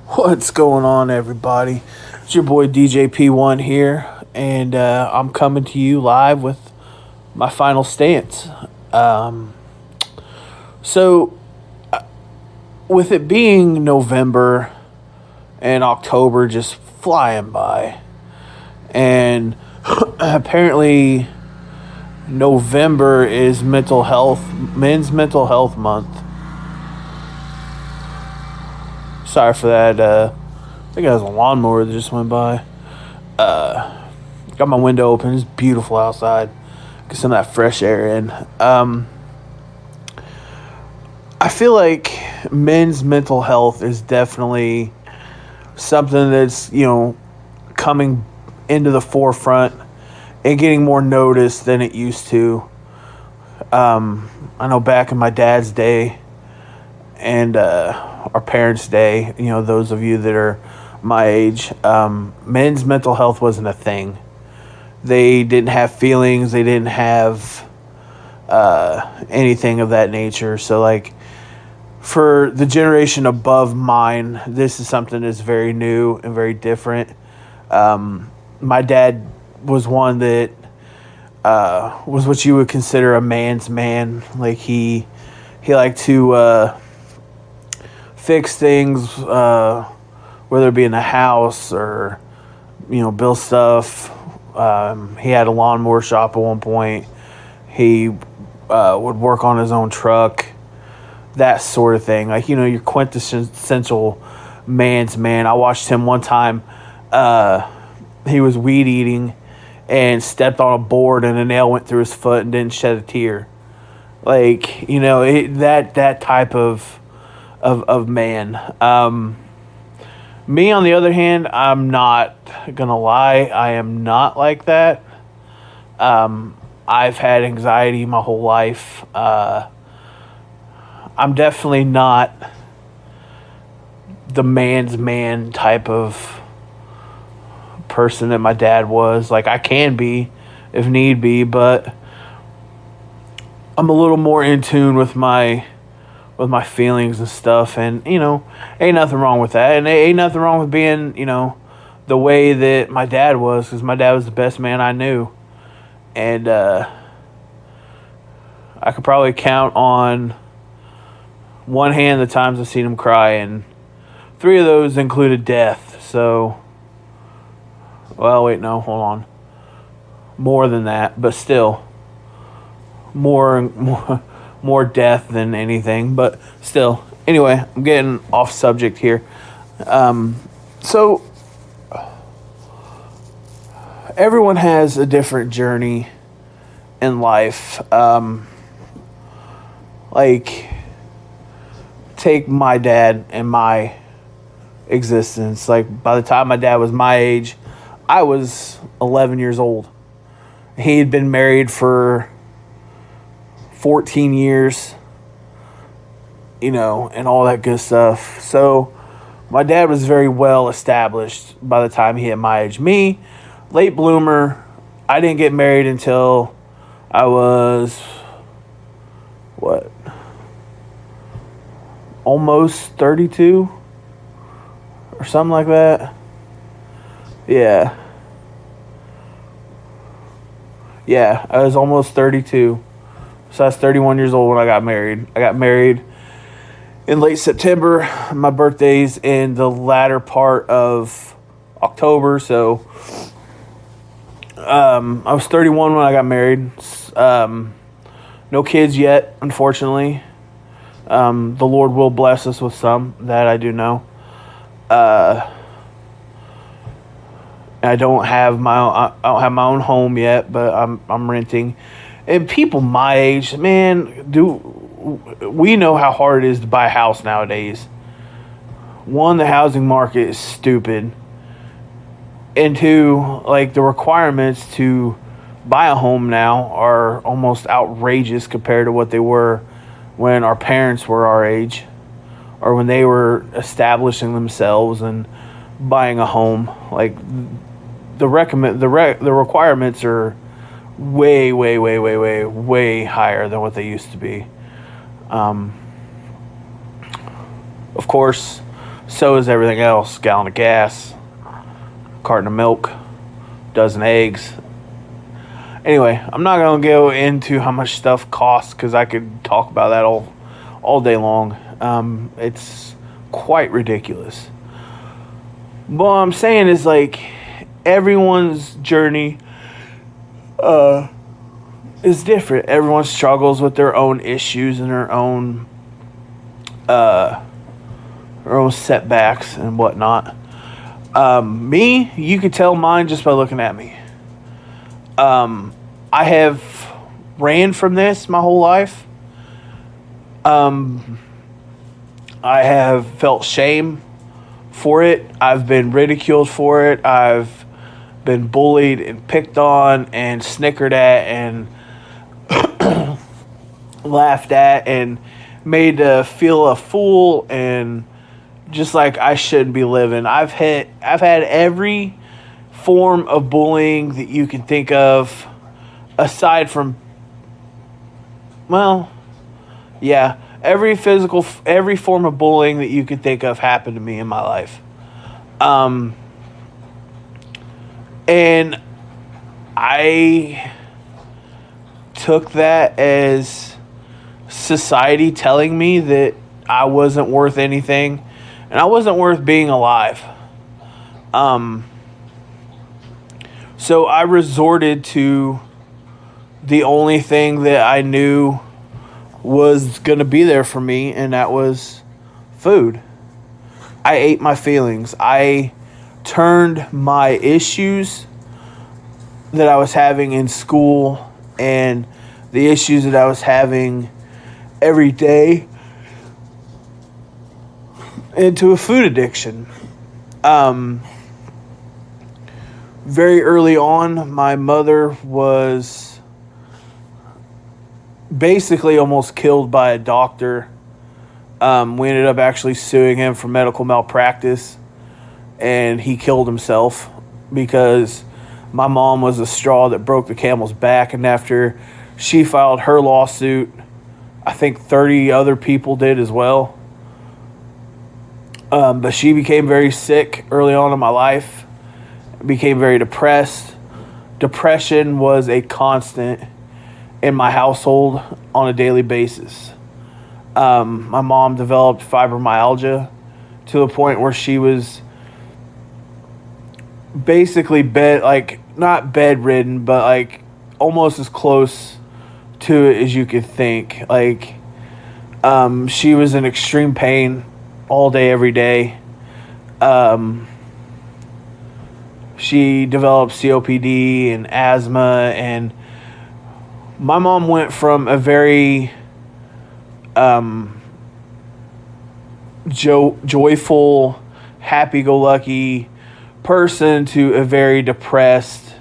What's going on, everybody? It's your boy DJP1 here, and I'm coming to you live with my final stance. Um, so, with it being November and October just flying by, and apparently November is Men's Mental Health Month. Sorry for that. I think it was a lawnmower that just went by. Got my window open. It's beautiful outside. Get some of that fresh air in. I feel like men's mental health is definitely something that's, coming into the forefront and getting more notice than it used to. I know back in my dad's day and our parents' day, those of you that are my age, men's mental health wasn't a thing. They didn't have feelings. They didn't have anything of that nature. So, like, for the generation above mine, this is something that's very new and very different. My dad was one that was what you would consider a man's man. Like, he liked to fix things, whether it be in the house or, build stuff. He had a lawnmower shop at one point. He would work on his own truck, that sort of thing. Like, your quintessential man's man. I watched him one time. He was weed eating and stepped on a board and a nail went through his foot and didn't shed a tear. Like, that type of man. Me, on the other hand, I'm not gonna lie. I am not like that. I've had anxiety my whole life. I'm definitely not the man's man type of person that my dad was. Like, I can be if need be, but I'm a little more in tune with my feelings and stuff, and ain't nothing wrong with that, and ain't nothing wrong with being the way that my dad was, because my dad was the best man I knew, and I could probably count on one hand the times I've seen him cry, and 3 of those included death. So, well, wait, no, hold on, more than that, but still more death than anything, but still. Anyway, I'm getting off subject here. So everyone has a different journey in life. Like, take my dad and my existence. Like, by the time my dad was my age, I was 11 years old. He had been married for 14 years, and all that good stuff. So my dad was very well established by the time he hit my age. Me, late bloomer. I didn't get married until I was, almost 32 or something like that. Yeah, I was almost 32. So I was 31 years old when I got married. I got married in late September. My birthday's in the latter part of October. So I was 31 when I got married. No kids yet, unfortunately. The Lord will bless us with some, that I do know. I don't have my own home yet, but I'm renting. And people my age, man, we know how hard it is to buy a house nowadays. One, the housing market is stupid. And 2, like, the requirements to buy a home now are almost outrageous compared to what they were when our parents were our age, or when they were establishing themselves and buying a home. Like, the requirements are way, way, way, way, way, way higher than what they used to be. Of course, So is everything else. Gallon of gas, carton of milk, dozen eggs. Anyway, I'm not going to go into how much stuff costs because I could talk about that all day long. It's quite ridiculous. What I'm saying is, like, everyone's journey is different. Everyone struggles with their own issues and their own setbacks and whatnot. Me, you could tell mine just by looking at me. I have ran from this my whole life. I have felt shame for it. I've been ridiculed for it. I've been bullied and picked on and snickered at and laughed at and made to feel a fool and just like I shouldn't be living. I've had every form of bullying that you can think of, aside from, well, yeah, every form of bullying that you can think of happened to me in my life. And I took that as society telling me that I wasn't worth anything and I wasn't worth being alive. So I resorted to the only thing that I knew was going to be there for me, and that was food. I ate my feelings. I turned my issues that I was having in school and the issues that I was having every day into a food addiction. Very early on, my mother was basically almost killed by a doctor. We ended up actually suing him for medical malpractice, and he killed himself because my mom was the straw that broke the camel's back. And after she filed her lawsuit, I think 30 other people did as well. But she became very sick early on in my life, became very depressed. Depression was a constant in my household on a daily basis. My mom developed fibromyalgia to the point where she was basically not bedridden, but like almost as close to it as you could think. Like, she was in extreme pain all day, every day. She developed COPD and asthma, and my mom went from a very joyful, happy-go-lucky person to a very depressed,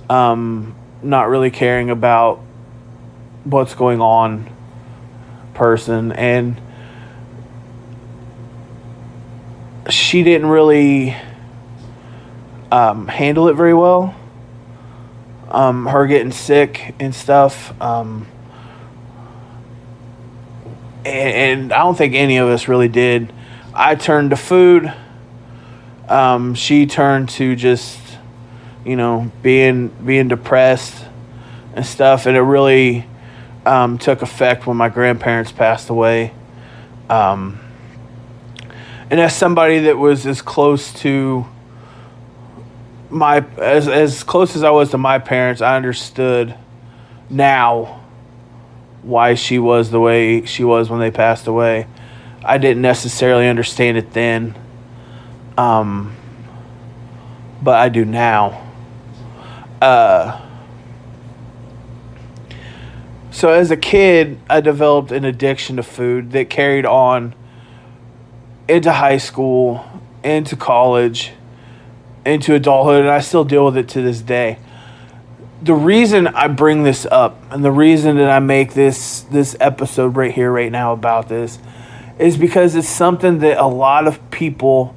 not really caring about what's going on person. And she didn't really handle it very well. Her getting sick and stuff. And I don't think any of us really did. I turned to food. She turned to just, being depressed and stuff. And it really took effect when my grandparents passed away. And as somebody that was as close to as close as I was to my parents, I understood now why she was the way she was when they passed away. I didn't necessarily understand it then, but I do now. So as a kid, I developed an addiction to food that carried on into high school, into college, into adulthood, and I still deal with it to this day. The reason I bring this up and the reason that I make this episode right here, right now about this is because it's something that a lot of people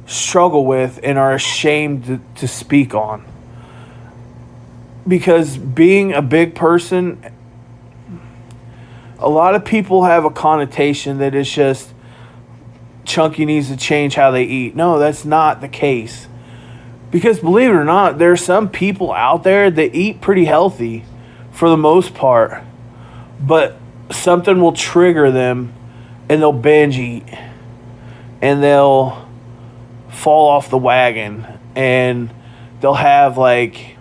struggle with and are ashamed to speak on. Because being a big person, a lot of people have a connotation that is just Chunky needs to change how they eat. No, that's not the case. Because believe it or not, there are some people out there that eat pretty healthy for the most part. But something will trigger them and they'll binge eat. And they'll fall off the wagon. And they'll have like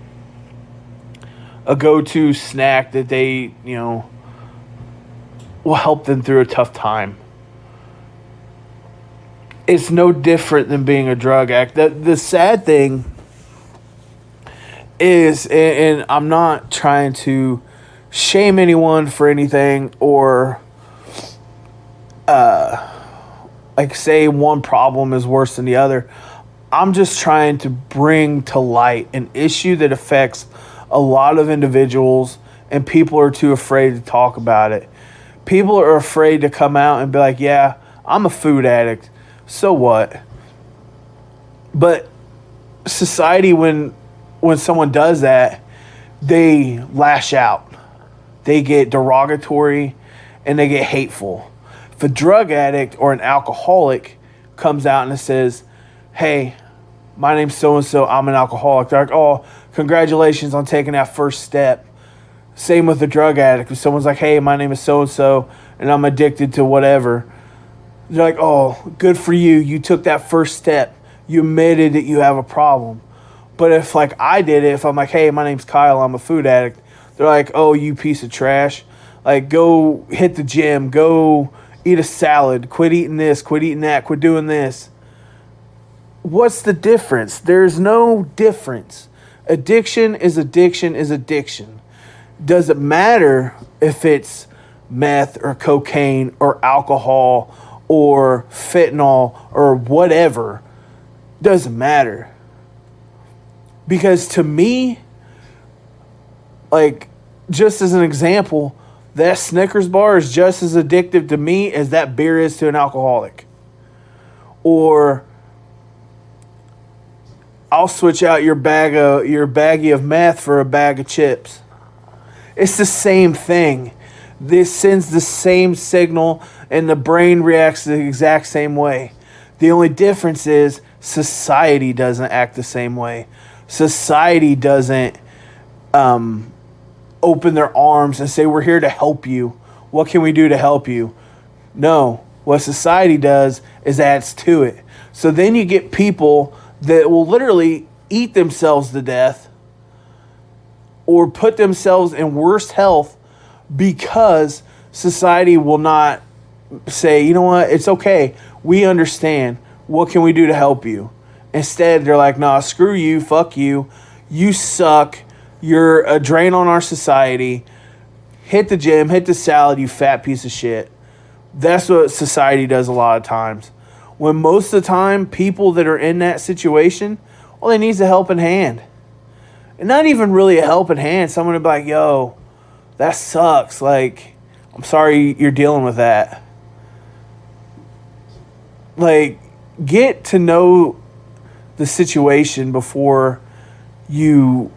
a go-to snack that they, will help them through a tough time. It's no different than being a drug addict. The sad thing is, and I'm not trying to shame anyone for anything or say one problem is worse than the other. I'm just trying to bring to light an issue that affects a lot of individuals, and people are too afraid to talk about it. People are afraid to come out and be like, yeah, I'm a food addict. So what? But society, when someone does that, they lash out. They get derogatory and they get hateful. If a drug addict or an alcoholic comes out and says, hey, my name's so-and-so, I'm an alcoholic, they're like, oh, congratulations on taking that first step. Same with the drug addict. If someone's like, hey, my name is so-and-so and I'm addicted to whatever, they're like, oh, good for you. You took that first step. You admitted that you have a problem. But if, like, I did it, if I'm like, hey, my name's Kyle, I'm a food addict, they're like, oh, you piece of trash. Like, go hit the gym. Go eat a salad. Quit eating this. Quit eating that. Quit doing this. What's the difference? There's no difference. Addiction is addiction is addiction. Doesn't matter if it's meth or cocaine or alcohol or fentanyl or whatever. Doesn't matter. Because to me, like, just as an example, that Snickers bar is just as addictive to me as that beer is to an alcoholic. Or I'll switch out your baggie of meth for a bag of chips. It's the same thing. This sends the same signal and the brain reacts the exact same way. The only difference is society doesn't act the same way. Society doesn't open their arms and say, we're here to help you. What can we do to help you? No. What society does is adds to it. So then you get people that will literally eat themselves to death or put themselves in worse health because society will not say, you know what, it's okay. We understand. What can we do to help you? Instead, they're like, nah, screw you, fuck you. You suck. You're a drain on our society. Hit the gym, hit the salad, you fat piece of shit. That's what society does a lot of times. When most of the time, people that are in that situation, all they need is a helping hand. And not even really a helping hand. Someone to be like, yo, that sucks. Like, I'm sorry you're dealing with that. Like, get to know the situation before you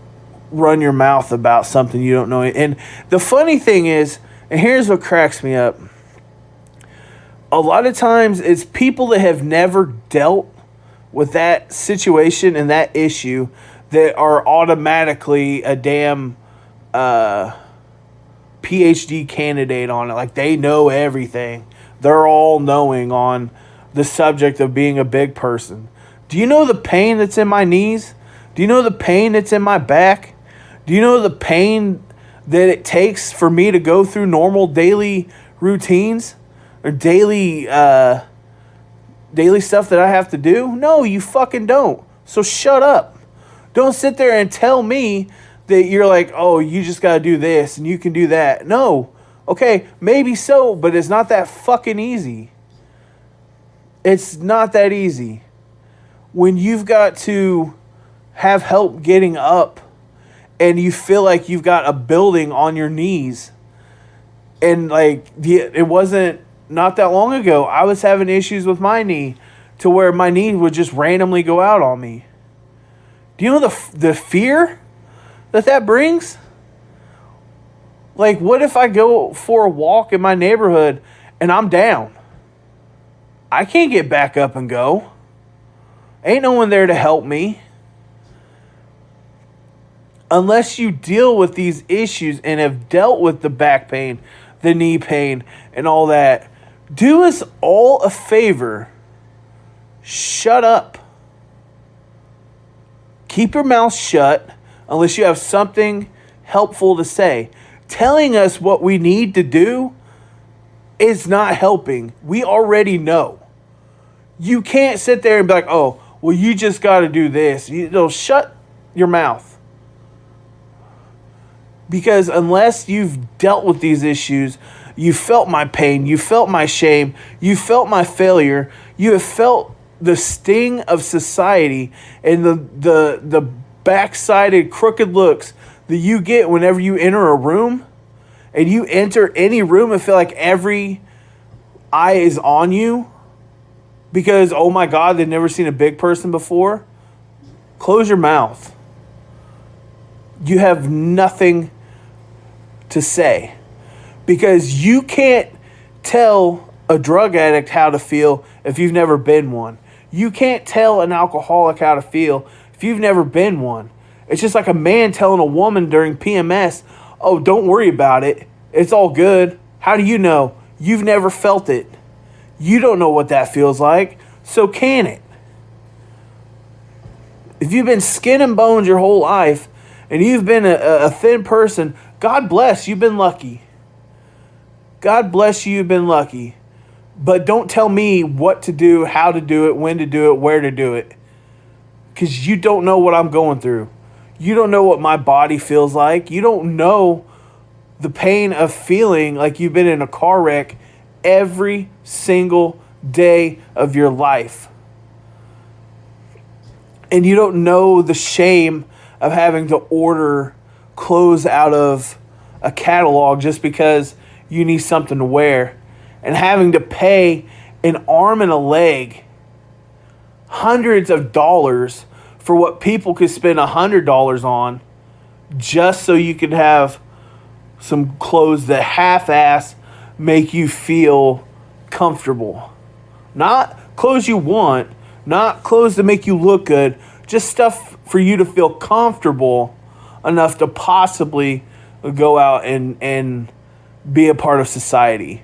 run your mouth about something you don't know. And the funny thing is, and here's what cracks me up. A lot of times it's people that have never dealt with that situation and that issue that are automatically a damn PhD candidate on it. Like, they know everything. They're all knowing on the subject of being a big person. Do you know the pain that's in my knees? Do you know the pain that's in my back? Do you know the pain that it takes for me to go through normal daily routines or daily stuff that I have to do? No, you fucking don't. So shut up. Don't sit there and tell me that you're like, oh, you just got to do this and you can do that. No. Okay, maybe so, but it's not that fucking easy. It's not that easy. When you've got to have help getting up and you feel like you've got a building on your knees, and like it wasn't not that long ago, I was having issues with my knee to where my knee would just randomly go out on me. Do you know the fear that brings? Like, what if I go for a walk in my neighborhood and I'm down? I can't get back up and go. Ain't no one there to help me. Unless you deal with these issues and have dealt with the back pain, the knee pain, and all that, do us all a favor. Shut up. Keep your mouth shut unless you have something helpful to say. Telling us what we need to do is not helping. We already know. You can't sit there and be like, oh, well, you just got to do this. Shut your mouth. Because unless you've dealt with these issues, you felt my pain, you felt my shame, you felt my failure, you have felt the sting of society and the backsided crooked looks that you get whenever you enter a room, and you enter any room and feel like every eye is on you because, oh my God, they've never seen a big person before. Close your mouth. You have nothing to say, because you can't tell a drug addict how to feel if you've never been one. You can't tell an alcoholic how to feel if you've never been one. It's just like a man telling a woman during PMS, oh, don't worry about it. It's all good. How do you know? You've never felt it. You don't know what that feels like. So can it? If you've been skin and bones your whole life and you've been a thin person, God bless, you've been lucky. God bless you, you've been lucky. But don't tell me what to do, how to do it, when to do it, where to do it. Because you don't know what I'm going through. You don't know what my body feels like. You don't know the pain of feeling like you've been in a car wreck every single day of your life. And you don't know the shame of having to order clothes out of a catalog just because you need something to wear, and having to pay an arm and a leg hundreds of dollars for what people could spend $100 on just so you could have some clothes that half-ass make you feel comfortable. Not clothes you want, not clothes that make you look good, just stuff for you to feel comfortable enough to possibly go out and be a part of society.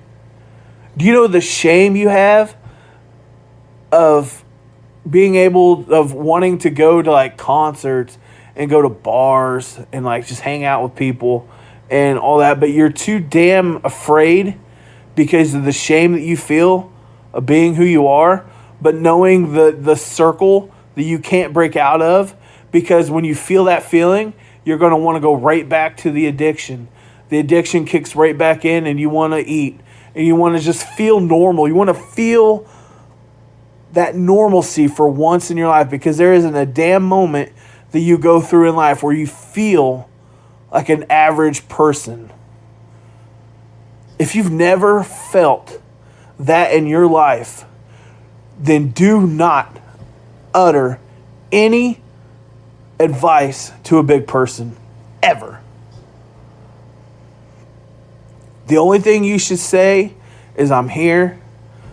Do you know the shame you have of being of wanting to go to like concerts and go to bars and like just hang out with people and all that, but you're too damn afraid because of the shame that you feel of being who you are, but knowing the circle that you can't break out of, because when you feel that feeling, you're going to want to go right back to the addiction. The addiction kicks right back in, and you want to eat, and you want to just feel normal. You want to feel that normalcy for once in your life, because there isn't a damn moment that you go through in life where you feel like an average person. If you've never felt that in your life, then do not utter any advice to a big person ever. The only thing you should say is, I'm here.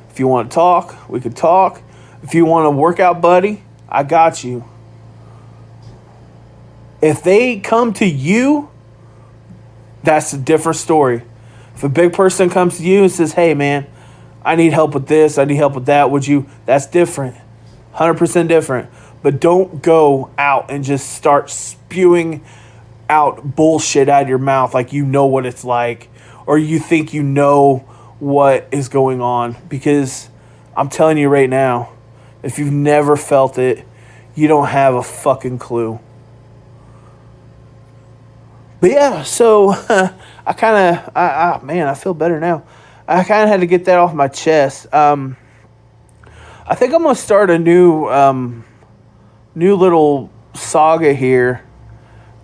If you want to talk, we could talk. If you want a workout buddy, I got you. If they come to you, that's a different story. If a big person comes to you and says, hey man, I need help with this, I need help with that, would you? That's different. 100% different. But don't go out and just start spewing out bullshit out of your mouth like you know what it's like, or you think you know what is going on. Because I'm telling you right now, if you've never felt it, you don't have a fucking clue. But yeah, so I feel better now. I kind of had to get that off my chest. I think I'm going to start a new little saga here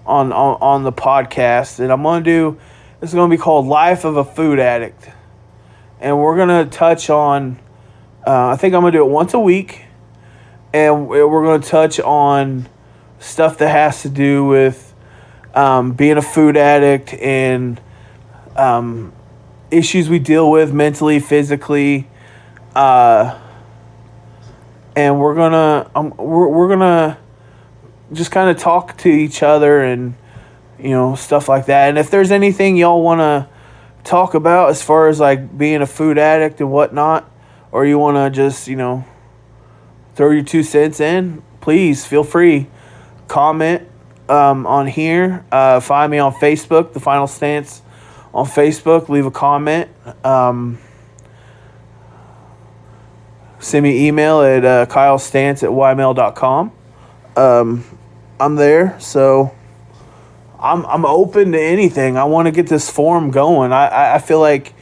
on the podcast. And I'm going to do, it's going to be called Life of a Food Addict. And we're going to touch on, I think I'm going to do it once a week. And we're going to touch on stuff that has to do with being a food addict and issues we deal with mentally, physically, and we're gonna just kind of talk to each other and stuff like that. And if there's anything y'all want to talk about as far as like being a food addict and whatnot, or you want to just throw your 2 cents in, please feel free. Comment on here. Find me on Facebook, The Final Stance on Facebook. Leave a comment. Send me email at kylestance@ymail.com. I'm there, so I'm open to anything. I want to get this forum going. I feel like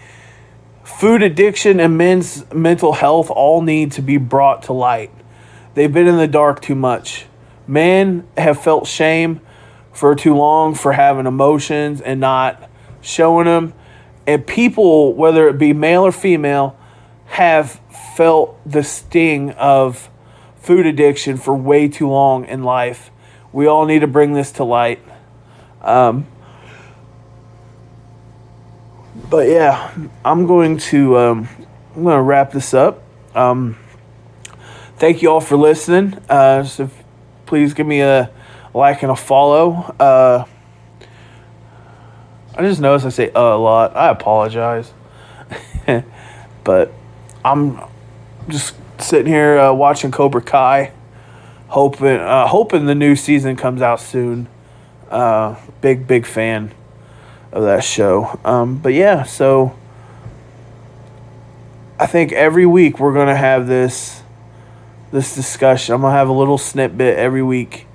food addiction and men's mental health all need to be brought to light. They've been in the dark too much. Men have felt shame for too long for having emotions and not showing them. And people, whether it be male or female, have felt the sting of food addiction for way too long in life. We all need to bring this to light. But yeah, I'm going to wrap this up. Thank you all for listening. So please give me a like and a follow. I just noticed I say a lot. I apologize. But I'm just sitting here watching Cobra Kai, hoping the new season comes out soon. Big fan of that show. But yeah, so I think every week we're gonna have this discussion. I'm gonna have a little snippet every week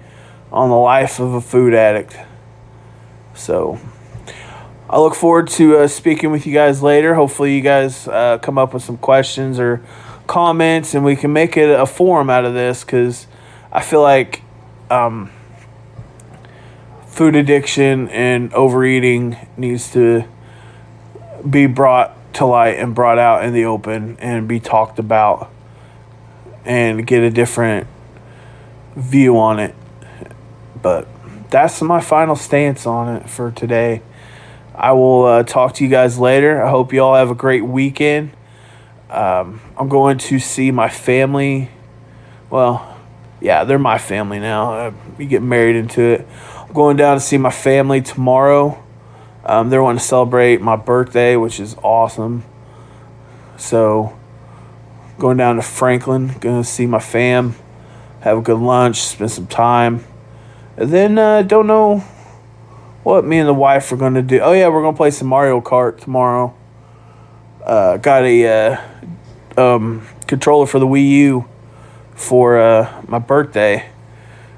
on the life of a food addict. So I look forward to speaking with you guys later. Hopefully you guys come up with some questions or comments, and we can make it a forum out of this, because I feel like food addiction and overeating needs to be brought to light and brought out in the open and be talked about and get a different view on it. But that's my final stance on it for today. I will talk to you guys later. I hope you all have a great weekend. I'm going to see my family. Well, yeah, they're my family now. We get married into it. I'm going down to see my family tomorrow. They're wanting to celebrate my birthday, which is awesome. So, going down to Franklin, going to see my fam, have a good lunch, spend some time. And then, don't know what me and the wife are going to do. Oh, yeah, we're going to play some Mario Kart tomorrow. Got a controller for the Wii U for my birthday.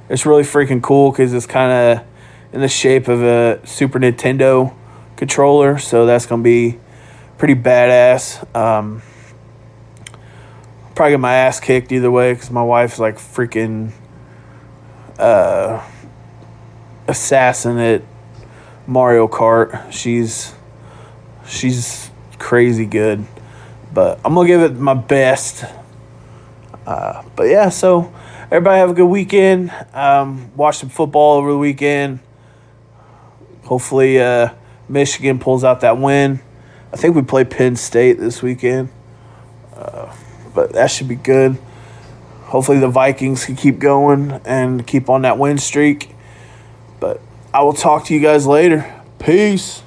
It's really freaking cool because it's kind of in the shape of a Super Nintendo controller. So that's going to be pretty badass. Probably get my ass kicked either way because my wife's like freaking assassin at Mario Kart. She's crazy good, but I'm gonna give it my best. But yeah, so everybody have a good weekend. Watch some football over the weekend. Hopefully Michigan pulls out that win. I think we play Penn State this weekend, but that should be good. Hopefully the Vikings can keep going and keep on that win streak. But I will talk to you guys later. Peace.